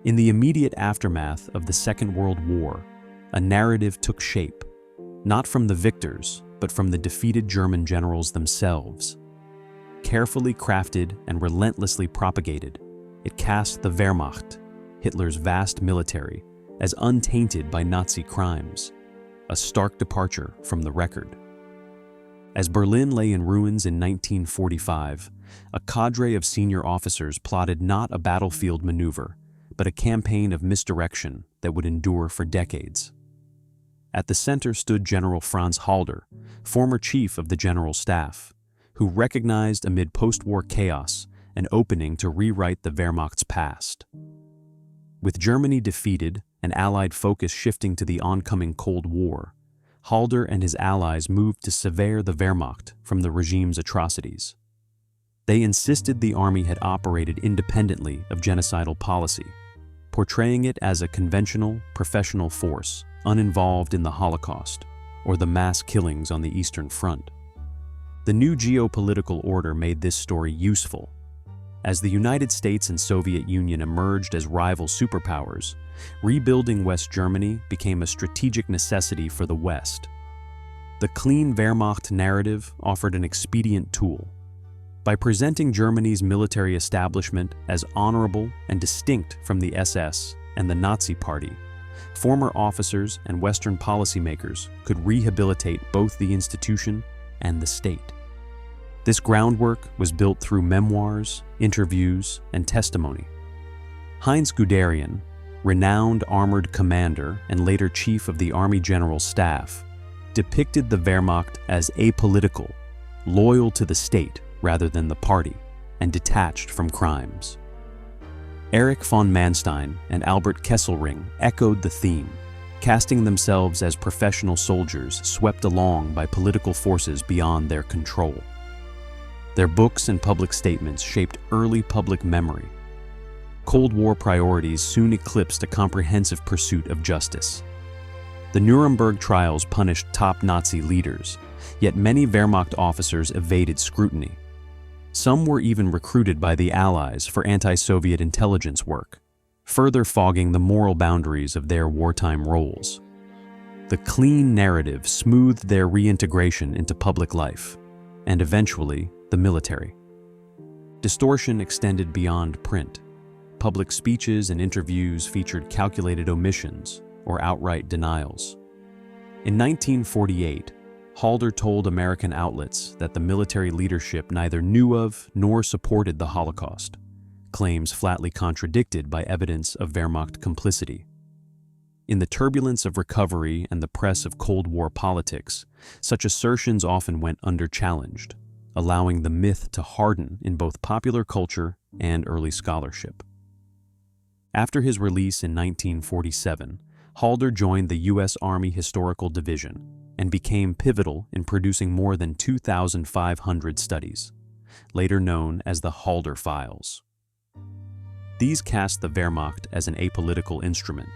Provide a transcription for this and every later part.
In the immediate aftermath of the Second World War, a narrative took shape, not from the victors, but from the defeated German generals themselves. Carefully crafted and relentlessly propagated, it cast the Wehrmacht, Hitler's vast military, as untainted by Nazi crimes, a stark departure from the record. As Berlin lay in ruins in 1945, a cadre of senior officers plotted not a battlefield maneuver, but a campaign of misdirection that would endure for decades. At the center stood General Franz Halder, former chief of the General Staff, who recognized amid post-war chaos an opening to rewrite the Wehrmacht's past. With Germany defeated and Allied focus shifting to the oncoming Cold War, Halder and his allies moved to sever the Wehrmacht from the regime's atrocities. They insisted the army had operated independently of genocidal policy, portraying it as a conventional, professional force uninvolved in the Holocaust or the mass killings on the Eastern Front. The new geopolitical order made this story useful. As the United States and Soviet Union emerged as rival superpowers, rebuilding West Germany became a strategic necessity for the West. The clean Wehrmacht narrative offered an expedient tool. By presenting Germany's military establishment as honorable and distinct from the SS and the Nazi Party, former officers and Western policymakers could rehabilitate both the institution and the state. This groundwork was built through memoirs, interviews, and testimony. Heinz Guderian, renowned armored commander and later chief of the Army General Staff, depicted the Wehrmacht as apolitical, loyal to the state rather than the party, and detached from crimes. Erich von Manstein and Albert Kesselring echoed the theme, casting themselves as professional soldiers swept along by political forces beyond their control. Their books and public statements shaped early public memory. Cold War priorities soon eclipsed a comprehensive pursuit of justice. The Nuremberg trials punished top Nazi leaders, yet many Wehrmacht officers evaded scrutiny. Some were even recruited by the Allies for anti-Soviet intelligence work, further fogging the moral boundaries of their wartime roles. The clean narrative smoothed their reintegration into public life, and eventually, the military. Distortion extended beyond print. Public speeches and interviews featured calculated omissions or outright denials. In 1948, Halder told American outlets that the military leadership neither knew of nor supported the Holocaust, claims flatly contradicted by evidence of Wehrmacht complicity. In the turbulence of recovery and the press of Cold War politics, such assertions often went under-challenged, allowing the myth to harden in both popular culture and early scholarship. After his release in 1947, Halder joined the U.S. Army Historical Division and became pivotal in producing more than 2,500 studies, later known as the Halder Files. These cast the Wehrmacht as an apolitical instrument,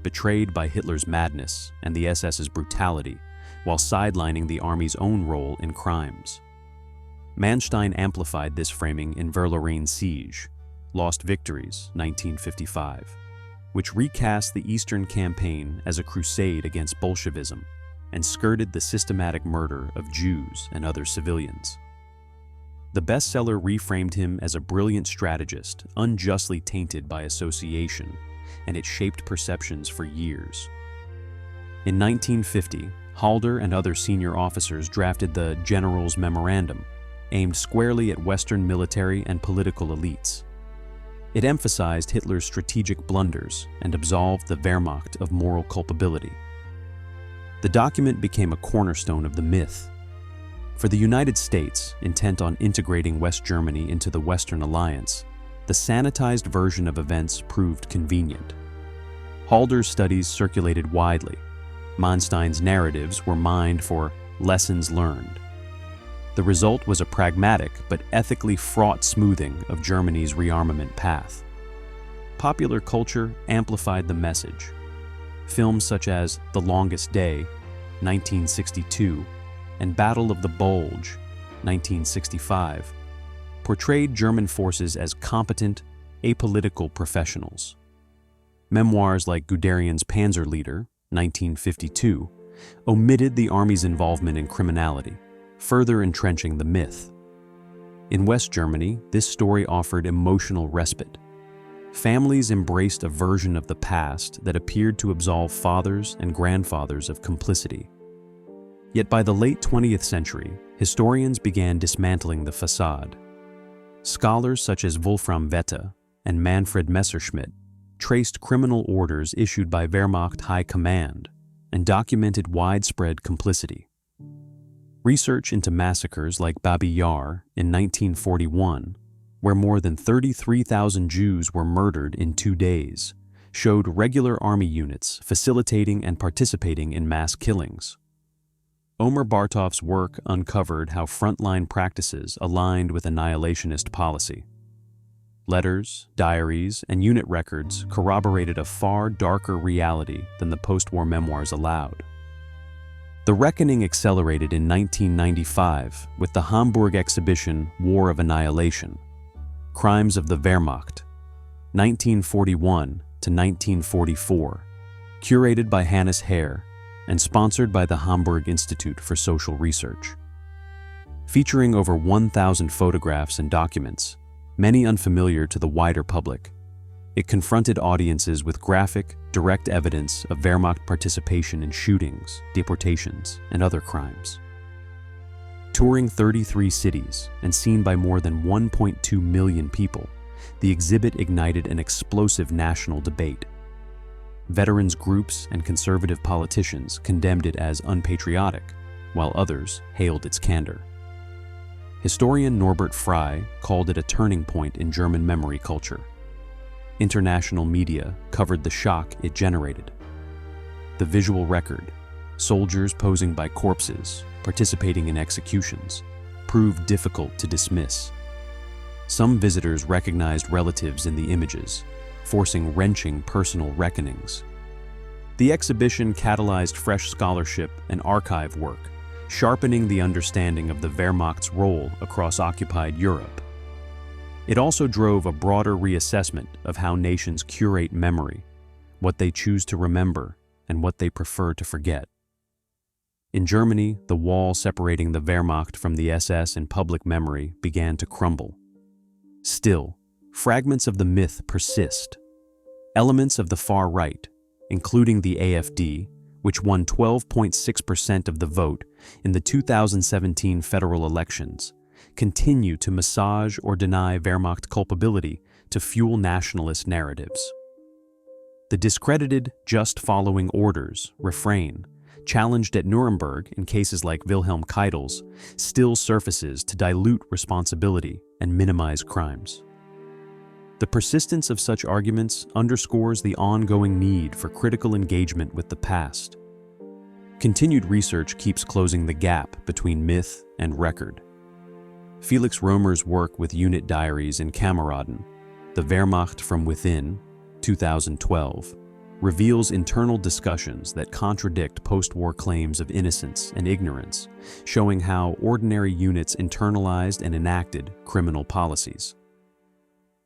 betrayed by Hitler's madness and the SS's brutality, while sidelining the Army's own role in crimes. Manstein amplified this framing in Ver-Lorraine Siege, Lost Victories, 1955, which recast the Eastern Campaign as a crusade against Bolshevism and skirted the systematic murder of Jews and other civilians. The bestseller reframed him as a brilliant strategist, unjustly tainted by association, and it shaped perceptions for years. In 1950, Halder and other senior officers drafted the General's Memorandum, aimed squarely at Western military and political elites. It emphasized Hitler's strategic blunders and absolved the Wehrmacht of moral culpability. The document became a cornerstone of the myth. For the United States, intent on integrating West Germany into the Western Alliance, the sanitized version of events proved convenient. Halder's studies circulated widely. Manstein's narratives were mined for lessons learned. The result was a pragmatic but ethically fraught smoothing of Germany's rearmament path. Popular culture amplified the message. Films such as The Longest Day, 1962, and Battle of the Bulge, 1965, portrayed German forces as competent, apolitical professionals. Memoirs like Guderian's Panzerleader, 1952, omitted the army's involvement in criminality, further entrenching the myth. In West Germany, this story offered emotional respite. Families embraced a version of the past that appeared to absolve fathers and grandfathers of complicity. Yet by the late 20th century, historians began dismantling the facade. Scholars such as Wolfram Wette and Manfred Messerschmitt traced criminal orders issued by Wehrmacht High Command and documented widespread complicity. Research into massacres like Babi Yar in 1941, where more than 33,000 Jews were murdered in 2 days, showed regular army units facilitating and participating in mass killings. Omer Bartov's work uncovered how frontline practices aligned with annihilationist policy. Letters, diaries, and unit records corroborated a far darker reality than the post-war memoirs allowed. The reckoning accelerated in 1995 with the Hamburg exhibition War of Annihilation, Crimes of the Wehrmacht, 1941 to 1944, curated by Hannes Herr and sponsored by the Hamburg Institute for Social Research. Featuring over 1,000 photographs and documents, many unfamiliar to the wider public, it confronted audiences with graphic, direct evidence of Wehrmacht participation in shootings, deportations, and other crimes. Touring 33 cities and seen by more than 1.2 million people, the exhibit ignited an explosive national debate. Veterans groups and conservative politicians condemned it as unpatriotic, while others hailed its candor. Historian Norbert Frey called it a turning point in German memory culture. International media covered the shock it generated. The visual record, soldiers posing by corpses, participating in executions, proved difficult to dismiss. Some visitors recognized relatives in the images, forcing wrenching personal reckonings. The exhibition catalyzed fresh scholarship and archive work, sharpening the understanding of the Wehrmacht's role across occupied Europe. It also drove a broader reassessment of how nations curate memory, what they choose to remember, and what they prefer to forget. In Germany, the wall separating the Wehrmacht from the SS in public memory began to crumble. Still, fragments of the myth persist. Elements of the far right, including the AfD, which won 12.6% of the vote in the 2017 federal elections, continue to massage or deny Wehrmacht culpability to fuel nationalist narratives. The discredited "just following orders" refrain, challenged at Nuremberg in cases like Wilhelm Keitel's, still surfaces to dilute responsibility and minimize crimes. The persistence of such arguments underscores the ongoing need for critical engagement with the past. Continued research keeps closing the gap between myth and record. Felix Romer's work with unit diaries in Kameraden, The Wehrmacht from Within, 2012, reveals internal discussions that contradict post-war claims of innocence and ignorance, showing how ordinary units internalized and enacted criminal policies.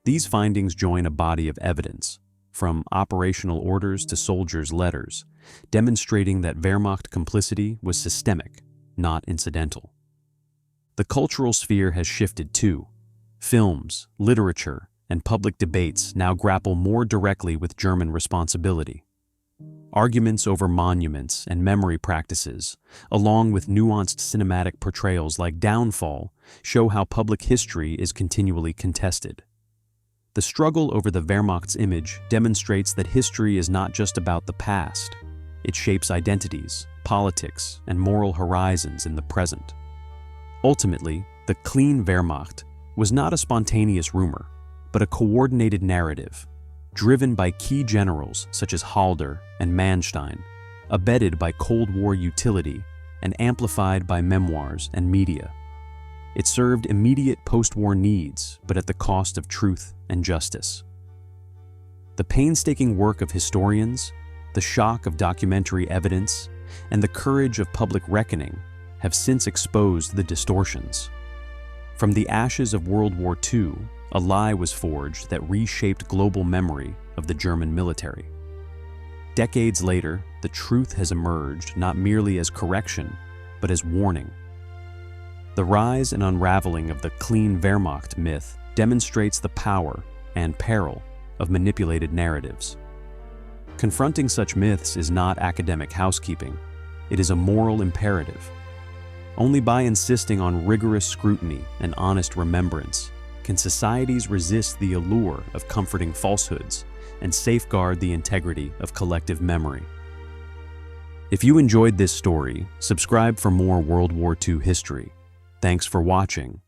These findings join a body of evidence, from operational orders to soldiers' letters, demonstrating that Wehrmacht complicity was systemic, not incidental. The cultural sphere has shifted too. Films, literature, and public debates now grapple more directly with German responsibility. Arguments over monuments and memory practices, along with nuanced cinematic portrayals like Downfall, show how public history is continually contested. The struggle over the Wehrmacht's image demonstrates that history is not just about the past. It shapes identities, politics, and moral horizons in the present. Ultimately, the clean Wehrmacht was not a spontaneous rumor, but a coordinated narrative, driven by key generals such as Halder and Manstein, abetted by Cold War utility, and amplified by memoirs and media. It served immediate post-war needs, but at the cost of truth and justice. The painstaking work of historians, the shock of documentary evidence, and the courage of public reckoning have since exposed the distortions. From the ashes of World War II, a lie was forged that reshaped global memory of the German military. Decades later, the truth has emerged not merely as correction, but as warning. The rise and unraveling of the clean Wehrmacht myth demonstrates the power and peril of manipulated narratives. Confronting such myths is not academic housekeeping, it is a moral imperative. Only by insisting on rigorous scrutiny and honest remembrance can societies resist the allure of comforting falsehoods and safeguard the integrity of collective memory. If you enjoyed this story, subscribe for more World War II history. Thanks for watching.